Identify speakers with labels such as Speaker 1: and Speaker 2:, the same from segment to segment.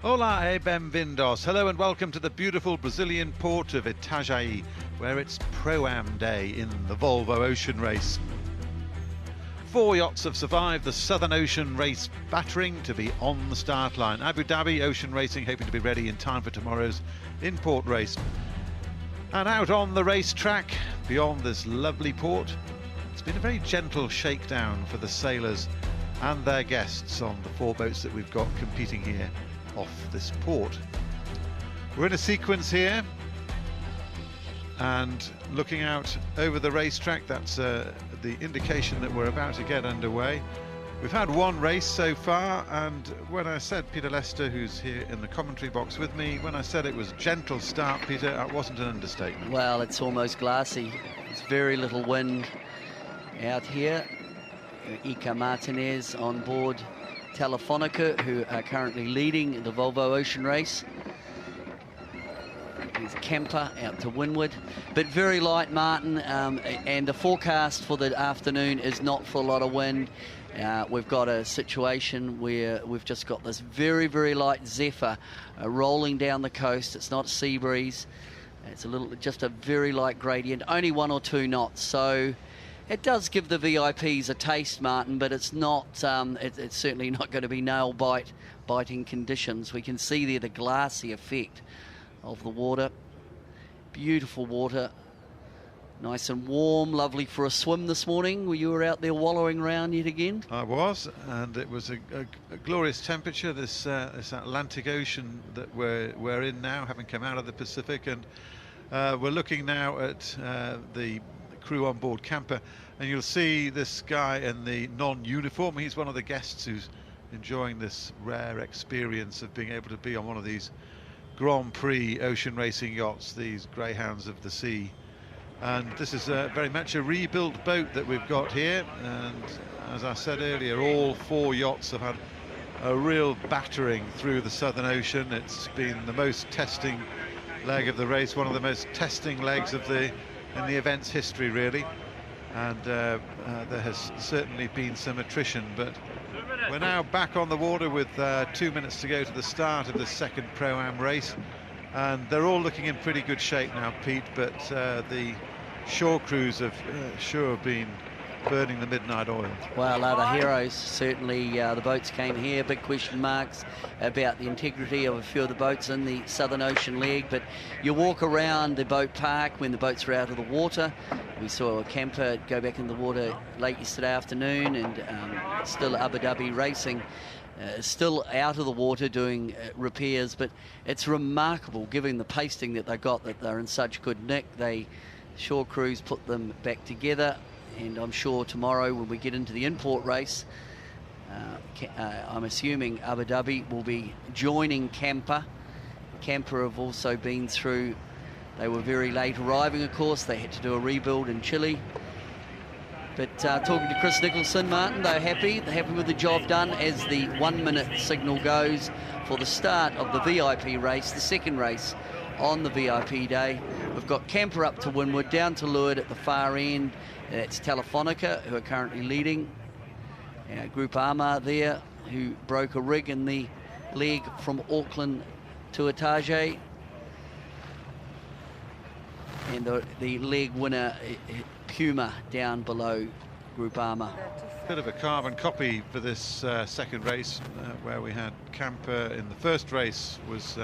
Speaker 1: Olá e bem-vindos. Hello and welcome to the beautiful Brazilian port of Itajaí, where it's Pro-Am Day in the Volvo Ocean Race. 4 yachts have survived the Southern Ocean Race battering to be on the start line. Abu Dhabi Ocean Racing hoping to be ready in time for tomorrow's in-port race. And out on the racetrack, beyond this lovely port, it's been a very gentle shakedown for the sailors and their guests on the 4 boats that we've got competing here off this port. We're in a sequence here and looking out over the racetrack. That's the indication that we're about to get underway. We've had 1 race so far, and when I said, Peter Lester, who's here in the commentary box with me, when I said it was a gentle start, Peter, that wasn't an understatement.
Speaker 2: Well, it's almost glassy. There's very little wind out here. Ica Martinez on board Telefonica, who are currently leading the Volvo Ocean Race. There's Kemper out to windward, but very light, Martin, and the forecast for the afternoon is not for a lot of wind. We've got a situation where we've just got this very, very light zephyr rolling down the coast. It's not a sea breeze. It's just a very light gradient, only 1 or 2 knots. So it does give the VIPs a taste, Martin, but it's not. It's certainly not going to be biting conditions. We can see there the glassy effect of the water. Beautiful water, nice and warm, lovely for a swim this morning. You were out there wallowing around yet again?
Speaker 1: I was, and it was a glorious temperature. This Atlantic Ocean that we're in now, having come out of the Pacific, and we're looking now at the crew on board Camper, and you'll see this guy in the non-uniform. He's one of the guests who's enjoying this rare experience of being able to be on one of these Grand Prix ocean racing yachts, these Greyhounds of the Sea. And this is very much a rebuilt boat that we've got here, and as I said earlier, all 4 yachts have had a real battering through the Southern Ocean. It's been the most testing leg of the race, one of the most testing legs in the event's history, really, and there has certainly been some attrition, but we're now back on the water with 2 minutes to go to the start of the second Pro-Am race, and they're all looking in pretty good shape now, Pete, but the shore crews have sure been burning the midnight oil.
Speaker 2: Well, the heroes, certainly. The boats came here, big question marks about the integrity of a few of the boats in the Southern Ocean leg, but you walk around the boat park when the boats are out of the water. We saw a Camper go back in the water late yesterday afternoon, and still Abu Dhabi Racing still out of the water doing repairs, but it's remarkable given the pasting that they got, that they're in such good nick. Shore crews put them back together, and I'm sure tomorrow when we get into the import race, I'm assuming Abu Dhabi will be joining Camper. Camper have also been through, they were very late arriving, of course. They had to do a rebuild in Chile. But talking to Chris Nicholson, Martin, they're happy with the job done as the 1 minute signal goes for the start of the VIP race, the second race on the VIP day. We've got Camper up to windward, down to leeward at the far end. That's Telefonica, who are currently leading. Group Arma there, who broke a rig in the leg from Auckland to Itajai. And the leg winner, Puma, down below Group Arma.
Speaker 1: Bit of a carbon copy for this second race, where we had Camper in the first race, was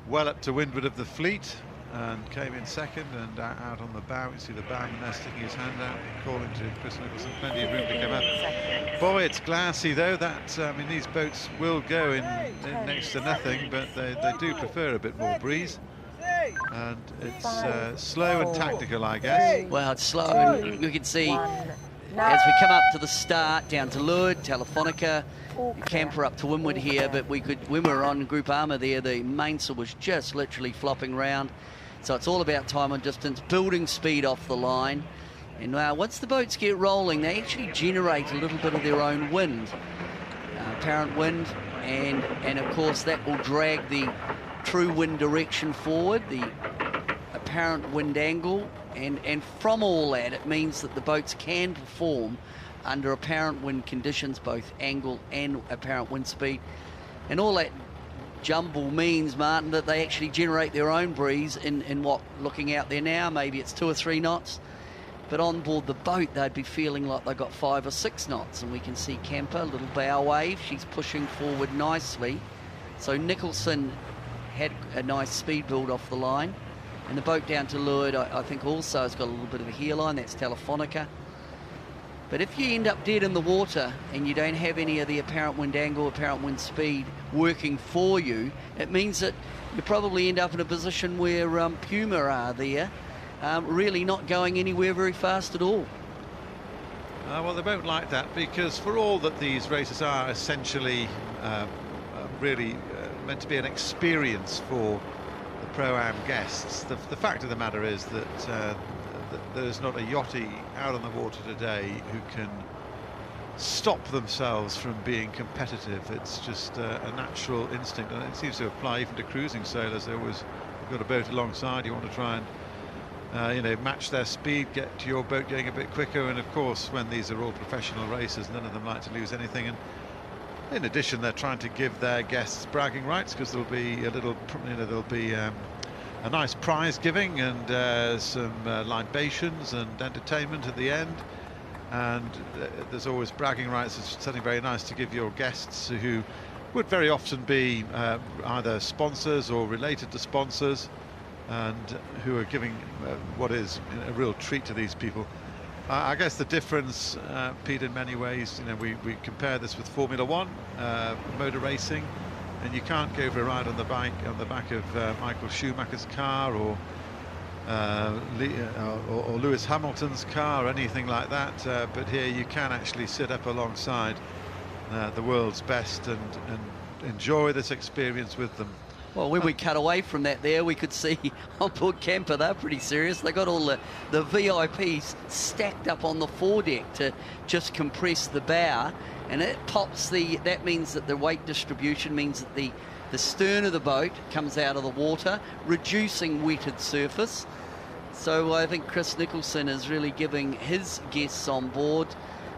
Speaker 1: well up to windward of the fleet and came in second, and out on the bow. You see the bowman there sticking his hand out, calling to Chris Nicholson, plenty of room to come up. Boy, it's glassy though. I mean, these boats will go in next to nothing, but they do prefer a bit more breeze. And it's slow and tactical, I guess.
Speaker 2: Well, it's slow, and you can see as we come up to the start, down to leeward, Telefonica, Camper up to windward here, but when we were on Group Arma there, the mainsail was just literally flopping around. So it's all about time and distance, building speed off the line. And now once the boats get rolling, they actually generate a little bit of their own wind, apparent wind, and of course that will drag the true wind direction forward, the apparent wind angle, and from all that it means that the boats can perform under apparent wind conditions, both angle and apparent wind speed, and all that jumble means, Martin, that they actually generate their own breeze in what, looking out there now, maybe it's 2 or 3 knots. But on board the boat, they'd be feeling like they've got 5 or 6 knots. And we can see Kemper, a little bow wave. She's pushing forward nicely. So Nicholson had a nice speed build off the line. And the boat down to leeward, I think also has got a little bit of a hairline. That's Telefonica. But if you end up dead in the water and you don't have any of the apparent wind angle, apparent wind speed working for you, it means that you probably end up in a position where Puma are there, really not going anywhere very fast at all.
Speaker 1: Well, they won't like that, because for all that these races are essentially really meant to be an experience for the Pro-Am guests, the fact of the matter is that there's not a yachty out on the water today who can stop themselves from being competitive. It's just a natural instinct, and it seems to apply even to cruising sailors. They always, you've got a boat alongside, you want to try and you know, match their speed, get to your boat going a bit quicker. And of course, when these are all professional races, none of them like to lose anything. And in addition, they're trying to give their guests bragging rights, because there'll be a little, you know, there'll be a nice prize giving and some libations and entertainment at the end. And there's always bragging rights. It's something very nice to give your guests, who would very often be either sponsors or related to sponsors, and who are giving what is a real treat to these people. I guess the difference, Pete, in many ways, you know, we compare this with Formula One motor racing, and you can't go for a ride on the back of Michael Schumacher's car or Lewis Hamilton's car or anything like that, but here you can actually sit up alongside the world's best and enjoy this experience with them.
Speaker 2: Well, when we cut away from that there, we could see on board Kemper, they're pretty serious. They got all the VIPs stacked up on the foredeck to just compress the bow, and it pops that means that the weight distribution means that the stern of the boat comes out of the water, reducing wetted surface. So I think Chris Nicholson is really giving his guests on board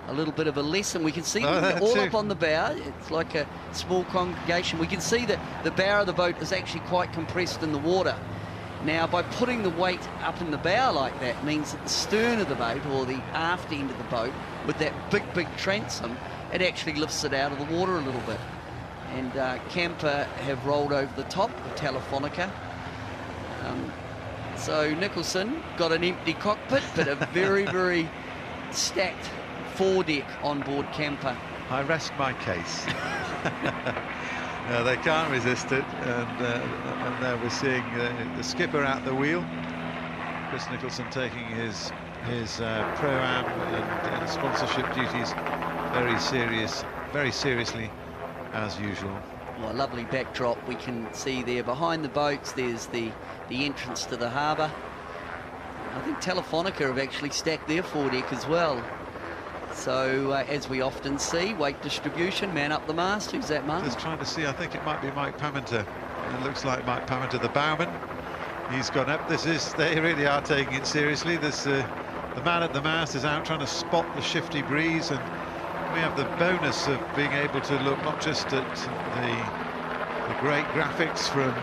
Speaker 2: a little bit of a lesson. We can see them all up on the bow. It's like a small congregation. We can see that the bow of the boat is actually quite compressed in the water. Now, by putting the weight up in the bow like that, means that the stern of the boat, or the aft end of the boat, with that big transom, it actually lifts it out of the water a little bit. And Kemper have rolled over the top of Telefonica. So Nicholson got an empty cockpit, but a very stacked foredeck on board Kemper.
Speaker 1: I rest my case. No, they can't resist it, and there we're seeing the skipper at the wheel, Chris Nicholson, taking his Pro-Am and sponsorship duties very seriously, as usual.
Speaker 2: Well, a lovely backdrop we can see there behind the boats. There's the entrance to the harbour. I think Telefonica have actually stacked their foredeck as well. So, as we often see, weight distribution, man up the mast. Who's that, Mark?
Speaker 1: Just trying to see, I think it might be Mike Paminter. It looks like Mike Paminter, the bowman. He's gone up. They really are taking it seriously. The man at the mast is out trying to spot the shifty breeze, and we have the bonus of being able to look not just at the great graphics from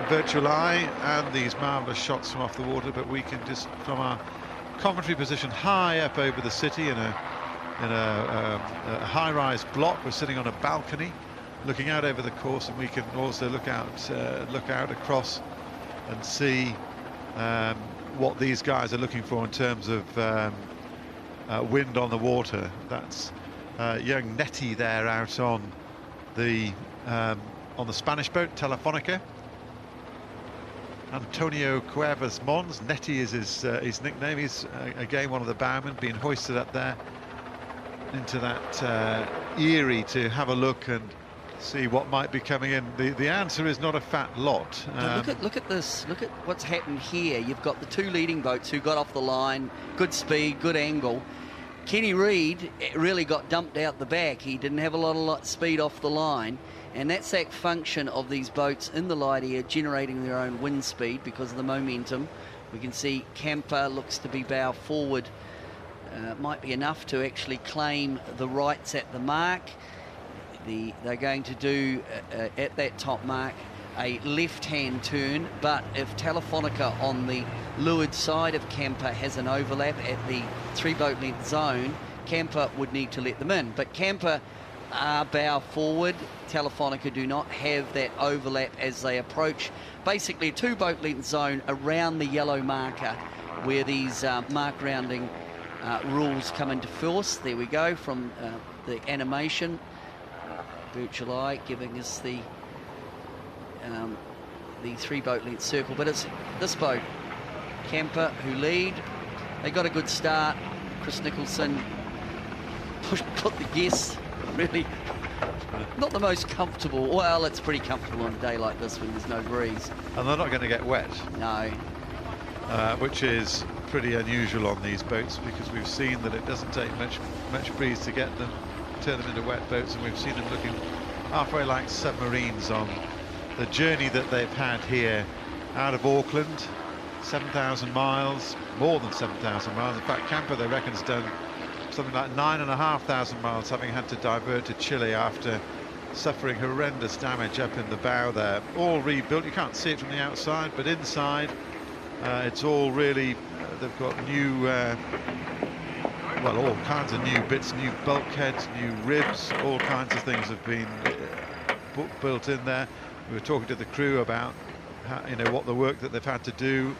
Speaker 1: Virtual Eye and these marvellous shots from off the water, but we can just, from our commentary position high up over the city in a high-rise block, we're sitting on a balcony looking out over the course, and we can also look out across and see what these guys are looking for in terms of wind on the water. That's young Nettie there out on the Spanish boat Telefonica. Antonio Cuevas Mons, Nettie is his nickname. He's again one of the bowmen, being hoisted up there into that Erie to have a look and see what might be coming in. The answer is not a fat lot.
Speaker 2: Look at this. Look at what's happened here. You've got the two leading boats who got off the line, good speed, good angle. Kenny Reid really got dumped out the back. He didn't have a lot of speed off the line. And that's that function of these boats in the light air generating their own wind speed because of the momentum. We can see Kemper looks to be bow forward. Might be enough to actually claim the rights at the mark. they're going to do at that top mark a left-hand turn, but if Telefonica on the leeward side of Camper has an overlap at the 3 boat length zone, Camper would need to let them in. But Camper are bow forward. Telefonica do not have that overlap as they approach basically a 2 boat length zone around the yellow marker where these mark rounding rules come into force. There we go from the animation. Virtual Eye giving us the 3 boat length circle, but it's this boat, Camper, who lead. They got a good start. Chris Nicholson put the guess really not the most comfortable. Well, it's pretty comfortable on a day like this when there's no breeze.
Speaker 1: And they're not going to get wet.
Speaker 2: No.
Speaker 1: Which is pretty unusual on these boats, because we've seen that it doesn't take much breeze to get them, turn them into wet boats, and we've seen them looking halfway like submarines on the journey that they've had here out of Auckland. 7,000 miles, more than 7,000 miles. In fact, Camper, they reckon, has done something like 9,500 miles, having had to divert to Chile after suffering horrendous damage up in the bow there. All rebuilt. You can't see it from the outside, but inside it's all really, they've got new, well, all kinds of new bits, new bulkheads, new ribs, all kinds of things have been built in there. We were talking to the crew about how, you know, what the work that they've had to do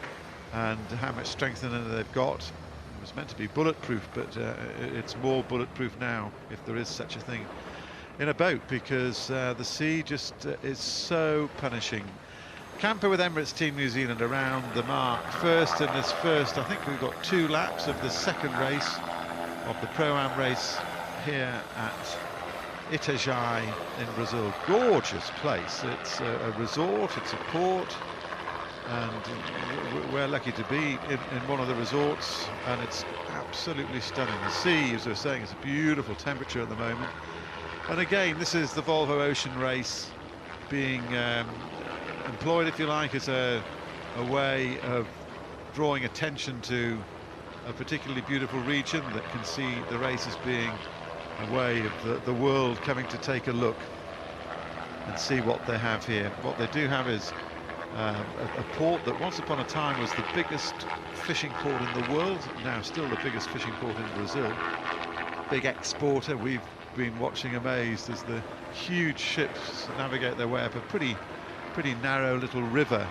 Speaker 1: and how much strengthening they've got. It was meant to be bulletproof, but it's more bulletproof now, if there is such a thing in a boat, because the sea just is so punishing. Camper with Emirates Team New Zealand around the mark first in this first, I think we've got 2 laps of the second race of the Pro-Am race here at Itajai in Brazil. Gorgeous place. It's a resort, it's a port, and we're lucky to be in one of the resorts, and it's absolutely stunning. The sea, as I was saying, is a beautiful temperature at the moment. And again, this is the Volvo Ocean race being employed, if you like, as a way of drawing attention to a particularly beautiful region that can see the race as being a way of the world coming to take a look and see what they have here. What they do have is a port that once upon a time was the biggest fishing port in the world, now still the biggest fishing port in Brazil. Big exporter. We've been watching amazed as the huge ships navigate their way up a pretty narrow little river,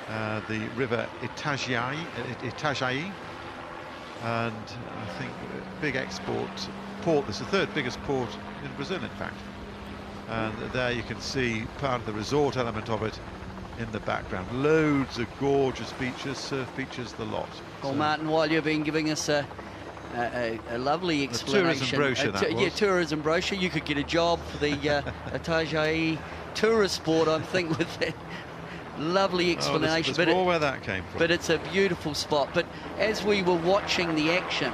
Speaker 1: the river Itajaí, and I think big export port. This is the 3rd biggest port in Brazil, in fact, and there you can see part of the resort element of it in the background. Loads of gorgeous beaches, surf beaches, the lot.
Speaker 2: Well, so, Martin, while you've been giving us a lovely explanation,
Speaker 1: tourism brochure, that was.
Speaker 2: Yeah, tourism brochure. You could get a job for the Itajaí tourist board, I think, with that lovely explanation.
Speaker 1: There's more where that came from.
Speaker 2: But it's a beautiful spot. But as we were watching the action,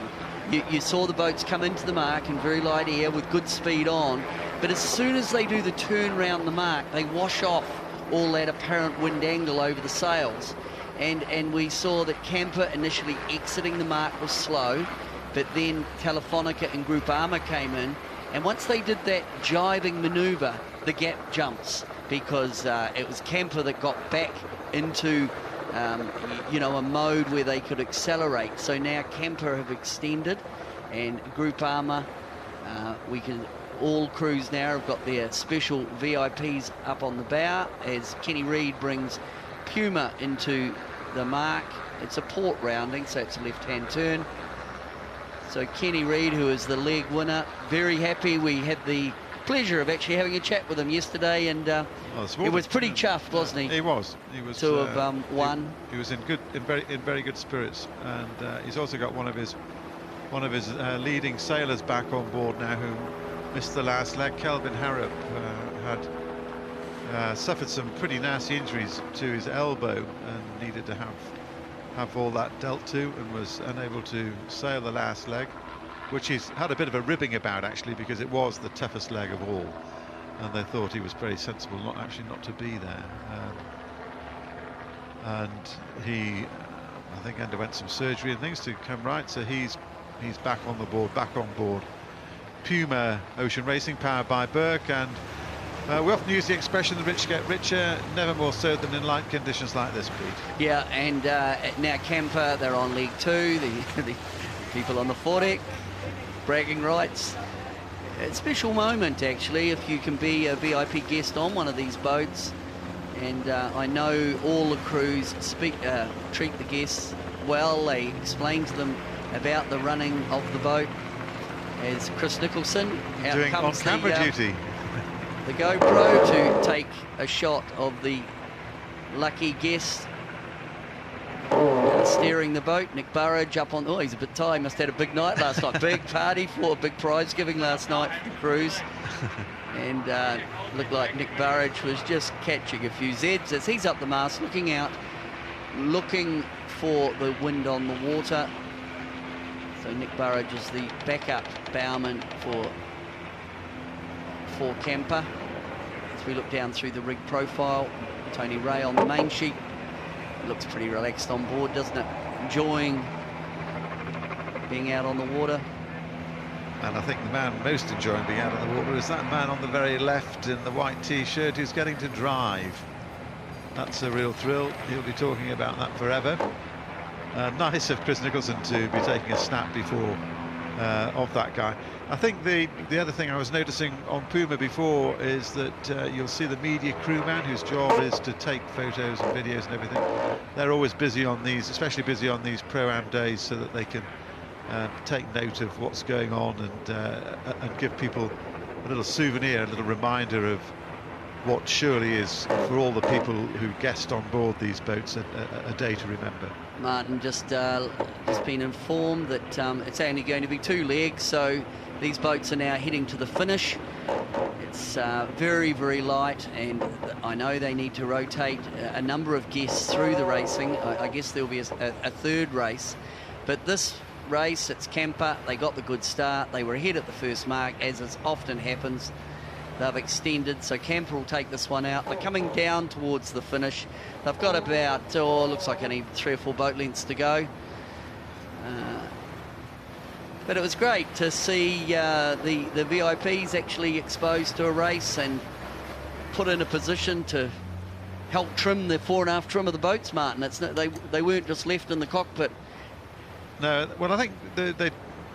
Speaker 2: you saw the boats come into the mark in very light air with good speed on, but as soon as they do the turn round the mark, they wash off all that apparent wind angle over the sails. And we saw that Camper initially exiting the mark was slow, but then Telefonica and Groupama came in, and once they did that jibing manoeuvre, the gap jumps, because it was Camper that got back into you know, a mode where they could accelerate. So now Camper have extended, and Groupama, all crews now have got their special VIPs up on the bow as Kenny Reid brings Puma into the mark. It's a port rounding, so it's a left-hand turn. So Kenny Reid, who is the leg winner, very happy. We had the pleasure of actually having a chat with him yesterday, and it was pretty chuffed, wasn't he?
Speaker 1: He was. He was
Speaker 2: to have won.
Speaker 1: He was in very good spirits, and he's also got one of his leading sailors back on board now, who missed the last leg. Kelvin Harrop had suffered some pretty nasty injuries to his elbow and needed to have all that dealt to, and was unable to sail the last leg, which he's had a bit of a ribbing about, actually, because it was the toughest leg of all, and they thought he was very sensible not to be there. And he, I think, underwent some surgery and things to come right, so he's back on the board, back on board. Puma Ocean Racing, powered by Burke, and we often use the expression the rich get richer, never more so than in light conditions like this, Pete.
Speaker 2: Yeah, and now Camper, they're on League 2, the people on the foredeck, bragging rights. A special moment, actually, if you can be a VIP guest on one of these boats. And I know all the crews treat the guests well. They explain to them about the running of the boat. As Chris Nicholson out
Speaker 1: doing
Speaker 2: comes
Speaker 1: on-camera duty.
Speaker 2: The GoPro to take a shot of the lucky guest steering the boat. Nick Burridge up on, oh, he's a bit tired, must have had a big night last night. Big party for a big prize giving last night for the cruise. And looked like Nick Burridge was just catching a few Zs as he's up the mast, looking out, looking for the wind on the water. So Nick Burridge is the backup bowman for Camper. As we look down through the rig profile, Tony Ray on the main sheet. Looks pretty relaxed on board, doesn't it? Enjoying being out on the water.
Speaker 1: And I think the man most enjoying being out on the water is that man on the very left in the white t-shirt who's getting to drive. That's a real thrill. He'll be talking about that forever. Nice of Chris Nicholson to be taking a snap before of that guy. I think the other thing I was noticing on Puma before is that you'll see the media crewman whose job is to take photos and videos and everything. They're always busy on these, especially busy on these Pro-Am days, so that they can take note of what's going on and give people a little souvenir, a little reminder of what surely is, for all the people who guest on board these boats, a day to remember.
Speaker 2: Martin just been informed that it's only going to be 2 legs, so these boats are now heading to the finish. It's very, very light, and I know they need to rotate a number of guests through the racing. I guess there'll be a third race, but this race, it's Camper. They got the good start. They were ahead at the first mark, as is often happens. They've extended, so Camper will take this one out. They're coming down towards the finish. They've got about, looks like only 3 or 4 boat lengths to go. But it was great to see the VIPs actually exposed to a race and put in a position to help trim the fore and aft trim of the boats, Martin. They weren't just left in the cockpit.
Speaker 1: No, well, I think they,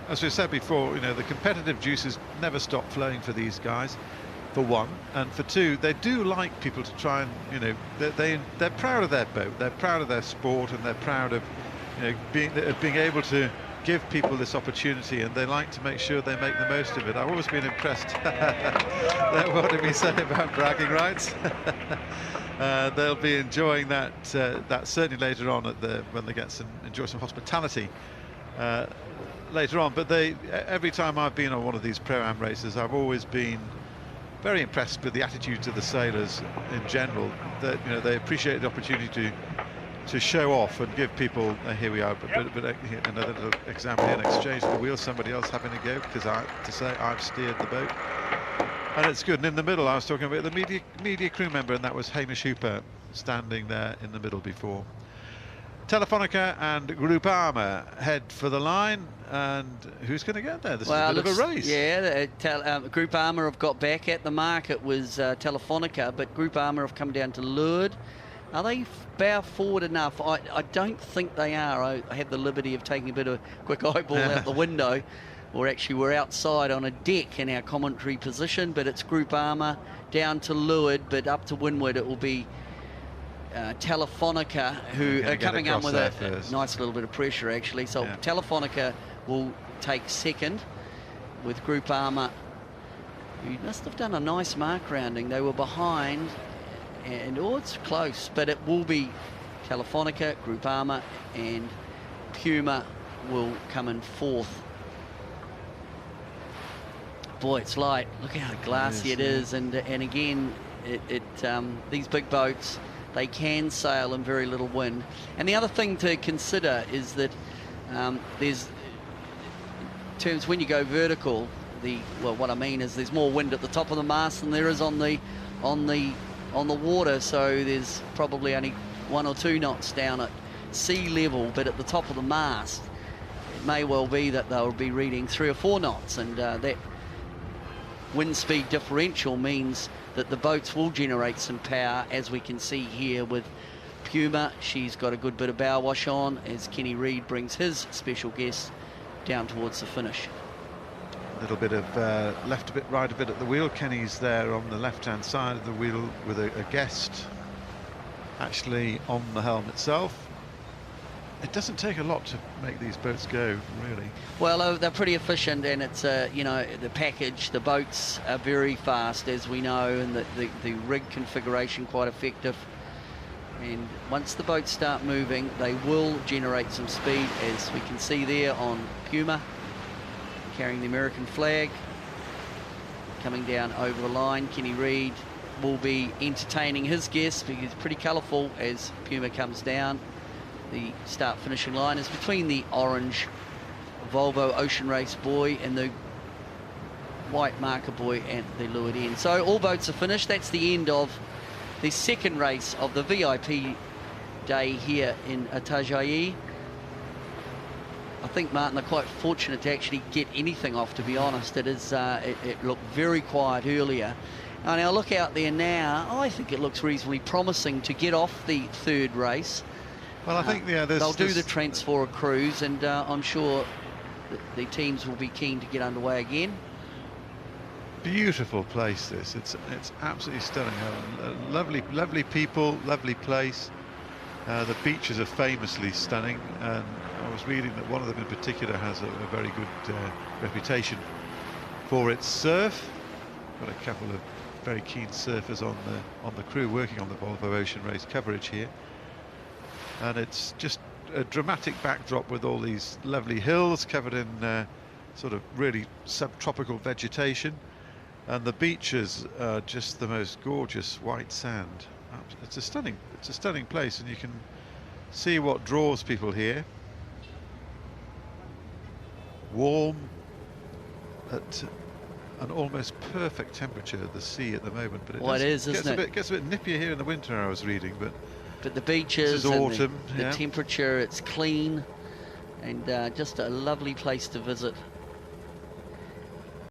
Speaker 1: as we said before, the competitive juices never stop flowing for these guys, for one, and for two, they do like people to try and, they're proud of their boat, they're proud of their sport, and they're proud of, being able to give people this opportunity, and they like to make sure they make the most of it. I've always been impressed. What did we say about bragging rights? They'll be enjoying that certainly later on when they enjoy some hospitality later on. But every time I've been on one of these Pro-Am races, I've always been very impressed with the attitudes of the sailors in general. That they appreciate the opportunity to show off and give people here we are, but another little example here, an exchange of the wheel, somebody else having a go because I've steered the boat, and it's good. And in the middle, I was talking about the media crew member, and that was Hamish Hooper standing there in the middle before. Telefonica and Groupama head for the line, and who's going to get there? This is a bit of a race.
Speaker 2: Yeah, Groupama have got back at the mark. It was Telefonica, but Groupama have come down to leeward. Are they bow forward enough? I don't think they are. I had the liberty of taking a bit of a quick eyeball out the window, or actually we're outside on a deck in our commentary position, but it's Groupama down to leeward, but up to windward it will be Telefonica, who are coming up with a nice little bit of pressure actually. So yeah. Telefonica will take second, with Groupama, who must have done a nice mark rounding. They were behind, and it's close, but it will be Telefonica, Groupama, and Puma will come in fourth. Boy, it's light. Look how glassy it is, and again, these big boats, they can sail in very little wind. And the other thing to consider is that there's, in terms when you go vertical, what I mean is there's more wind at the top of the mast than there is on the water. So there's probably only 1 or 2 knots down at sea level, but at the top of the mast, it may well be that they'll be reading 3 or 4 knots, and that wind speed differential means that the boats will generate some power, as we can see here with Puma. She's got a good bit of bow wash on as Kenny Reid brings his special guest down towards the finish.
Speaker 1: A little bit of left a bit, right a bit at the wheel. Kenny's there on the left-hand side of the wheel with a guest actually on the helm itself. It doesn't take a lot to make these boats go, really.
Speaker 2: Well, they're pretty efficient, and it's, you know, the package, the boats are very fast, as we know, and the rig configuration quite effective. And once the boats start moving, they will generate some speed, as we can see there on Puma, carrying the American flag. Coming down over the line, Kenny Reid will be entertaining his guests because it's pretty colourful as Puma comes down. The start finishing line is between the orange Volvo Ocean Race buoy and the white marker buoy at the leeward end. So all boats are finished. That's the end of the second race of the VIP day here in Itajaí. I think, Martin, they're quite fortunate to actually get anything off, to be honest. It is it looked very quiet earlier. And now look out there now. I think it looks reasonably promising to get off the third race.
Speaker 1: Well, I think
Speaker 2: they'll do the Transfora cruise, and I'm sure the teams will be keen to get underway again.
Speaker 1: Beautiful place, this. It's absolutely stunning. Lovely people, lovely place. The beaches are famously stunning, and I was reading that one of them in particular has a very good reputation for its surf. Got a couple of very keen surfers on the crew working on the Volvo Ocean Race coverage here. And it's just a dramatic backdrop with all these lovely hills covered in sort of really subtropical vegetation, and the beaches are just the most gorgeous white sand. It's a stunning place, and you can see what draws people here. Warm at an almost perfect temperature, the sea at the moment, but it gets a bit nippier here in the winter, I was reading, but
Speaker 2: the beaches,
Speaker 1: this is autumn,
Speaker 2: the temperature, it's clean, and just a lovely place to visit.